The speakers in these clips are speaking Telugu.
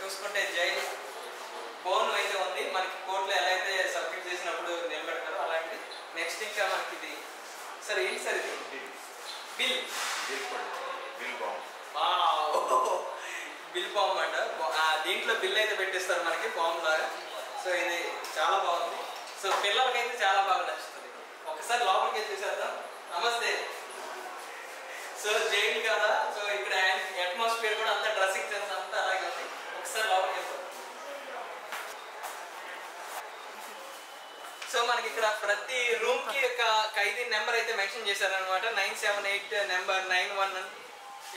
చూసుకుంటే జైలు బోన్ అయితే ఉంది మనకి కోర్టులో ఎలా అయితే సబ్మిట్ చేసినప్పుడు నిలబెడతారో అలాంటిది. నెక్స్ట్ ఇంకా మనకి ఇది సార్ ఏంటి సార్ ఇది బిల్ బిల్ బాంబ్ అంట. దీంట్లో బిల్ అయితే పెట్టిస్తారు మనకి బాంబ్ లాగా. సో ఇది చాలా బాగుంది. సో పిల్లలకైతే చాలా బాగా నచ్చుతుంది. ఒకసారి లోపలికి చూసేద్దాం. నమస్తే. సో జైలు కదా, సో ఇక్కడ అట్మాస్ఫియర్ కూడా అంతా డ్రెస్సింగ్ సెన్స్ అంతా అలాగే ఉంది. ఒకసారి లోపలికి వెళ్తాం. సో మనకి ఇక్కడ ప్రతి రూమ్ కి ఒక ఖైదీ నెంబర్ అయితే మెన్షన్ చేశారనమాట. 978 నెంబర్ 91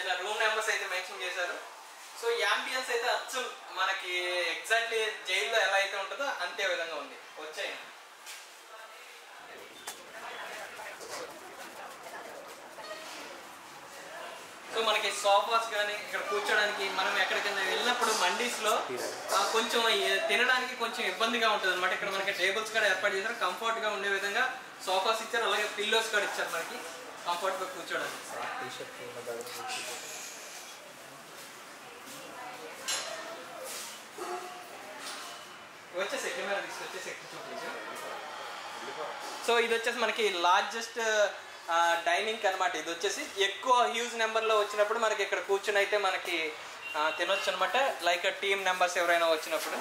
ఇలా రూమ్ నెంబర్స్ అయితే మెన్షన్ చేశారు. సో యాంబియన్స్ అయితే అచ్చం మనకి ఎగ్జాక్ట్లీ జైల్లో ఎలా అయితే ఉంటుందో అంతే విధంగా ఉంది. వచ్చాయి. సో మనకి సోఫాస్ కానీ ఇక్కడ కూర్చోడానికి మనం ఎక్కడికైనా వెళ్ళినప్పుడు మండీస్లో కొంచెం తినడానికి కొంచెం ఇబ్బందిగా ఉంటుంది అనమాట. ఇక్కడ మనకి టేబుల్స్ కూడా ఏర్పాటు చేశారు. కంఫర్ట్గా ఉండే విధంగా సోఫాస్ ఇచ్చారు. అలాగే పిల్లోస్ కూడా ఇచ్చారు మనకి కంఫర్ట్గా కూర్చోడానికి. వచ్చేసి కెమెరా తీసుకొచ్చేసి చూపించు. సో ఇది వచ్చేసి మనకి లార్జెస్ట్ డైనింగ్ అనమాట. ఇది వచ్చేసి ఎక్కువ హ్యూజ్ నెంబర్లో వచ్చినప్పుడు మనకి ఇక్కడ కూర్చుని అయితే మనకి తినొచ్చు అనమాట. లైక్ టీమ్ మెంబర్స్ ఎవరైనా వచ్చినప్పుడు.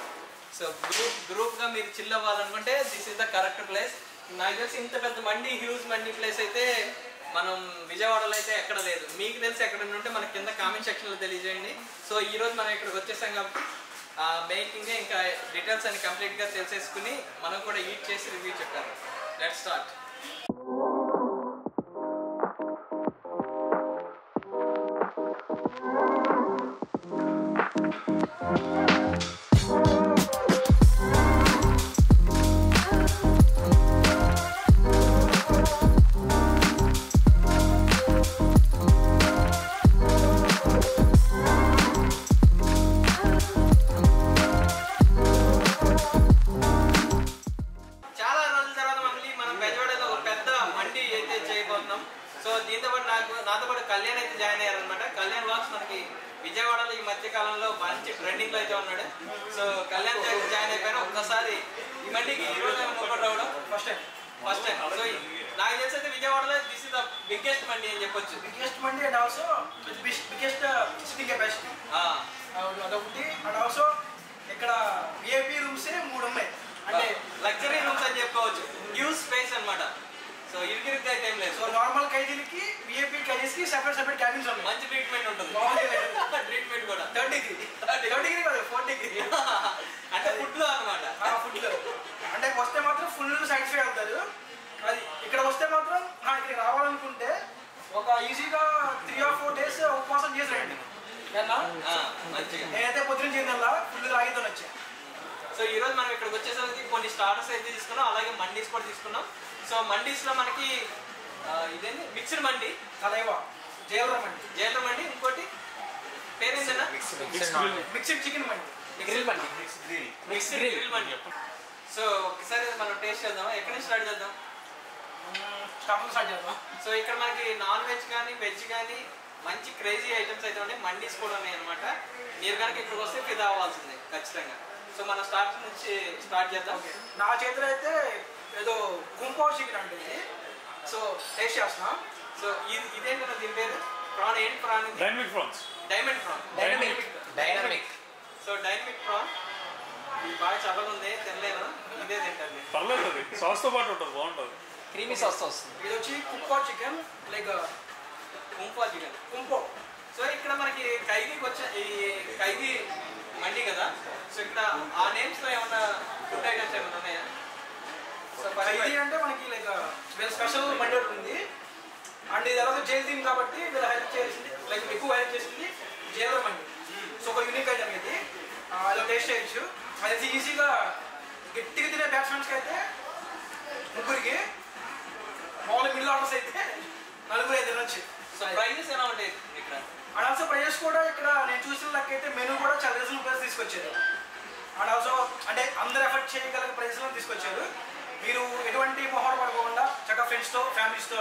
సో గ్రూప్గా మీరు చిల్ అవ్వాలనుకుంటే this is the correct place. నాకు తెలిసి ఇంత పెద్ద మండి హ్యూజ్ మండి ప్లేస్ అయితే మనం విజయవాడలో అయితే ఎక్కడ లేదు. మీకు తెలిసి ఎక్కడ ఉంటే మనకి కింద కామెంట్ సెక్షన్లో తెలియజేయండి. సో ఈరోజు మనం ఇక్కడికి వచ్చేసాం కాబట్టి మేకింగ్ ఇంకా డీటెయిల్స్ అని కంప్లీట్గా తెలిసేసుకుని మనం కూడా ఈట్ చేసి రివ్యూ చెప్పారు. Let's start. సో దీంతో పాటు నాతో పాటు కళ్యాణ్ అయితే జాయిన్ అయ్యారనమాట. కళ్యాణ్ వాక్స్ మనకి విజయవాడలో ఈ మధ్య కాలంలో మంచి ట్రెండింగ్ లో అయితే ఉన్నాడు. సో కళ్యాణ్ జాయిన్ అయిపోయినా ఒక్కసారి ఈ మండికి ఈ రోజు రావడం ఫస్ట్ టైం. సో నాకు తెలిసి అయితే విజయవాడలో this is the biggest mandi అని చెప్పొచ్చు. Biggest mandi and also biggest sitting capacity అదొకటి. అండ్ ఆల్సో ఇక్కడ విఐపి రూమ్స్ 3 ఉన్నాయి. అంటే లగ్జరీ రూమ్స్ అని చెప్పుకోవచ్చు. హ్యూజ్ స్పేస్ అనమాట. సో ఇరుకిరుగ్గా అయితే ఏం లేదు. సో నార్మల్ ఖైదీలకి విఐపి ఖైదీస్కి సెపరేట్ క్యాబిన్స్ ఉన్నాయి. మంచి ట్రీట్మెంట్ ఉంటుంది. ట్రీట్మెంట్ కూడా 3rd డిగ్రీ కాదు 4th డిగ్రీ అంటే ఫుడ్లో అనమాట. ఫుడ్లో అంటే వస్తే మాత్రం ఫుల్ సాటిస్ఫై అవుతారు. అది ఇక్కడ వస్తే మాత్రం ఇక్కడికి రావాలనుకుంటే ఒక ఈజీగా 3 or 4 days ఉపవాసం చేసారండి. నేనైతే పొద్దున చేయదల్లా ఫుల్ రాగితో వచ్చాను. సో ఈరోజు మనం ఇక్కడికి వచ్చేసరికి కొన్ని స్టార్టర్స్ అయితే తీసుకున్నాం. అలాగే మండీస్ కూడా తీసుకున్నాం. సో మండీస్లో మనకి ఇదేంటి మిక్స్డ్ మండి, తలైవా జైలర్ మండి, ఇంకోటి పేరేంటన్నా మిక్స్డ్ చికెన్ మండి, మిక్స్డ్ గ్రిల్ మండి. సో ఒకసారి మనం టేస్ట్ చేద్దామా? ఎక్కడి నుంచి స్టార్ట్ చేద్దాం? స్టార్ట్ చేద్దాం. సో ఇక్కడ మనకి నాన్ వెజ్ కానీ వెజ్ కానీ మంచి క్రేజీ ఐటమ్స్ అయితే ఉన్నాయి. మండీస్ కూడా ఉన్నాయి అనమాట. మీరు కనుక ఇక్కడికి వస్తే ఫిదా అవ్వాల్సిందే ఖచ్చితంగా. సో మనం స్టార్ట్ నుంచి స్టార్ట్ చేద్దాం. నా చేతిలో అయితే ఏదో కుంపావ్ చికెన్ అంటే ఇది. సో టేస్ట్ చేస్తున్నాం. సో ఇదేంటన్నా దీని పేరు? ప్రాన్ ఏంటి? Prawn dynamic prawns. Dynamic. So dynamic prawn ఇది బాగా చల్లగా ఉంది, తినలేను. ఇదే తింటాను. పర్లేదు, అది సాస్తో పాటు ఉంటుంది, బాగుంటుంది. క్రీమీ సాస్తో వస్తుంది. ఇది వచ్చి కుంపావ్ చికెన్, లైక్ కుంపో. సో ఇక్కడ మనకి ఖైదీకి వచ్చే ఈ ఖైదీ మండి కదా. సో ఇక్కడ ఆ నేమ్స్లో ఏమన్నా ఫుడ్ ఐటమ్స్ ఏమైనా ఉన్నాయా? సో ఖైదీ అంటే మనకి లైక్ వీళ్ళ స్పెషల్ మండి ఒకటి ఉంది. అండ్ ఇది ఎలా జైలు థీమ్ కాబట్టి వీళ్ళు హెల్ప్ చేసింది, లైక్ ఎక్కువ హెల్ప్ చేసింది జైలర్ మండి. సో ఒక యూనిక్ ఐటమ్ ఇది. అలా టేస్ట్ చేయొచ్చు. అది ఈజీగా గట్టిగా తినే బ్యాట్స్మెన్స్కి అయితే 3కి, మామూలు మిడిల్ ఆర్డర్స్ అయితే 4 తినొచ్చు. సో ప్రైజెస్ ఎలా ఉంటాయి ఇక్కడ? అండ్ ఆల్సో ప్రైజెస్ కూడా ఇక్కడ నేను చూసిన లెక్క అయితే మెనూ కూడా చాలా రీజనబుల్ ప్రైస్ తీసుకొచ్చారు. అండ్ ఆల్సో అంటే అందరు ఎఫర్ట్ చేయగలిగే ప్రైస్లో తీసుకొచ్చారు. మీరు ఎటువంటి మొహం పడుకోకుండా చక్కగా ఫ్రెండ్స్తో, ఫ్యామిలీస్తో,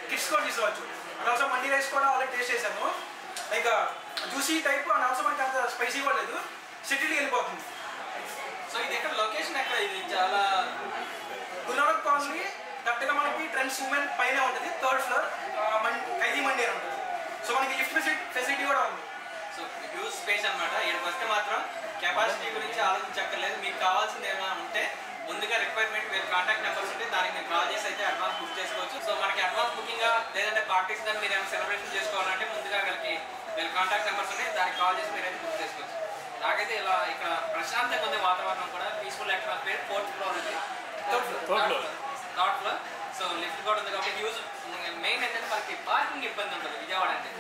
కిడ్స్ కూడా తీసుకోవచ్చు. అండ్ ఆల్సో మండీ రైస్ కూడా ఆల్రెడీ టేస్ట్ చేశాను. Like juicy type. And also మనకి అంత స్పైసీ కూడా లేదు. సిటీకి వెళ్ళిపోతుంది. సో ఇది ఎక్కడ లొకేషన్ ఎక్కడ? ఇది చాలా గురునానక్ కాలనీ కరెక్ట్గా మనకి ట్రెండ్స్ ఉమెన్ పైన ఉంటుంది, 3rd floor ఖైదీ మండి అని ఉంటుంది. సో మనకి లిఫ్ట్ ఫెసిలిటీ కూడా ఉంది. సో హ్యూజ్ స్పేస్ అనమాట. ఇక్కడికి వస్తే మాత్రం కెపాసిటీ గురించి ఆలోచించక్కర్లేదు. మీకు కావాల్సింది ఏమైనా ఉంటే ముందుగా రిక్వైర్మెంట్ వీళ్ళ కాంటాక్ట్ నెంబర్స్ ఉంటే దానికి మీరు కాల్ చేసి అయితే అడ్వాన్స్ బుక్ చేసుకోవచ్చు. సో మనకి అడ్వాన్స్ బుకింగ్ లేదంటే పార్టీస్ కానీ మీరు ఏమైనా సెలబ్రేషన్ చేసుకోవాలంటే ముందుగా వీళ్ళ కాంటాక్ట్ నెంబర్స్ ఉంటే దానికి కాల్ చేసి మీరైతే బుక్ చేసుకోవచ్చు. నాకైతే ఇలా ఇక్కడ ప్రశాంతంగా ఉంది వాతావరణం కూడా, పీస్ఫుల్ అట్మాస్ఫియర్. 4th floor ఉంది, 3rd floor. సో లిఫ్ట్ కూడా ఉంది కాబట్టి యూజ్. మెయిన్ ఏంటంటే మనకి పార్కింగ్ ఇబ్బంది ఉంటుంది విజయవాడ అంటే.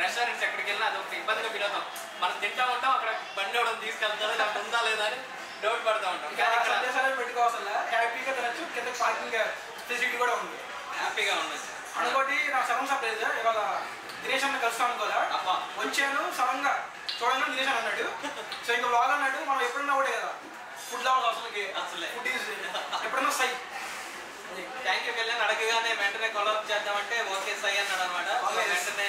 రెస్టారెంట్స్ ఎక్కడికి వెళ్ళినా అది ఒక ఇబ్బందిగా ఫీల్ అవుతాం. మనం తింటా ఉంటాం, అక్కడ బండి అవడం తీసుకెళ్తారు, దాంట్లో ఉందా లేదా అని డౌట్ పడుతూ ఉంటాం. సందేశాలు పెట్టుకోవాల్సిన హ్యాపీగా తినచ్చు. కింద పార్కింగ్ ఫెసిలిటీ కూడా ఉంది, హ్యాపీగా ఉండొచ్చు. అనుకోటి నా సడన్ సర్ప్రైజ్ ఇవాళ దినేష్ అన్న కలుస్తాను అనుకోదా, వచ్చాను సడన్ గా చూడండి దినేష్ అని అన్నాడు. సో ఇంకా బ్లాగ్ అన్నాడు, మనం ఎప్పుడన్నా ఒకటే కదా ఫుడ్ లాగా అసలు ఫుడ్ ఈజ్ ఎప్పుడన్నా సై. Thank you Kalyan. అడగగానే వెంటనే కొలాబ్ చేద్దామంటే ఓకే సై అన్నాడు అనమాట. వెంటనే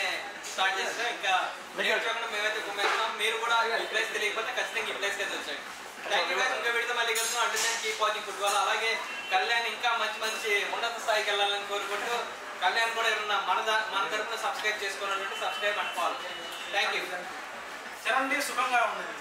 స్టార్ట్ చేస్తాం. ఇంకా చూడకుండా మేమైతే గుమ్మేస్తున్నాం. మీరు కూడా ఈ ప్లేస్ తెలియకపోతే ఖచ్చితంగా ఈ ప్లేస్కి అయితే వచ్చాయి. Thank you. ఇంకా విడితే మళ్ళీ కలుస్తాం. అంటే కీప్ వాచింగ్ ఫుట్బాల్. అలాగే కళ్యాణ్ ఇంకా మంచి మంచి ఉన్నత స్థాయికి వెళ్ళాలని కోరుకుంటూ కళ్యాణ్ కూడా ఏమన్నా మన తరఫున సబ్స్క్రైబ్ చేసుకోవాలంటే సబ్స్క్రైబ్ అనుకోవాలి. Thank you. చరణ్ సుఖంగా ఉన్నది.